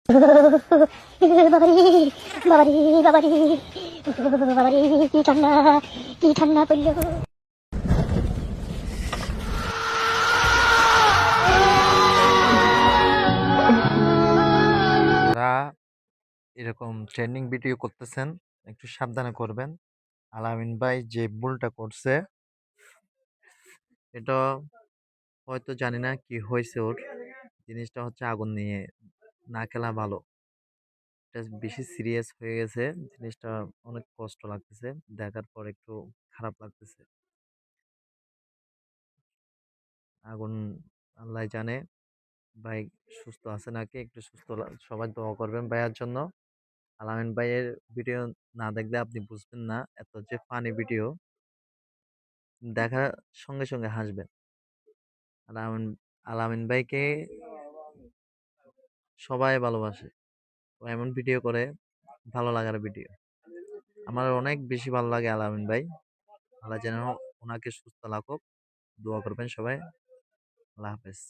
বাবারে বাবারে বাবারে বাবারে কি ঠান্ডা পড়লো। যারা এরকম ট্রেন্ডিং ভিডিও করতেছেন একটু সাবধানে করবেন। আলামিন ভাই যে ভুলটা করছে এটা হয়তো জানি না কি হয়েছে ওর। জিনিসটা হচ্ছে আগুন নিয়ে না খেলা ভালো। এটা বেশি সিরিয়াস হয়ে গেছে। জিনিসটা অনেক কষ্ট লাগতেছে। দেখার পর একটু খারাপ লাগতেছে। আগুন আল্লাহ জানে ভাই সুস্থ আছে নাকি। একটু সবাই দোয়া করবেন ভাইয়ার জন্য। আলামিন ভাইয়ের ভিডিও না দেখলে আপনি বুঝবেন না এত যে ফানি ভিডিও। দেখার সঙ্গে সঙ্গে হাসবেন। আলামিন আলামিন ভাইকে সবাই ভালোবাসে। ও এমন ভিডিও করে ভালো লাগার ভিডিও। আমার অনেক বেশি ভালো লাগে আলামিন ভাই। আল্লাহ যেন ওনাকে সুস্থ রাখুক। দোয়া করবেন সবাই। আল্লাহ হাফেজ।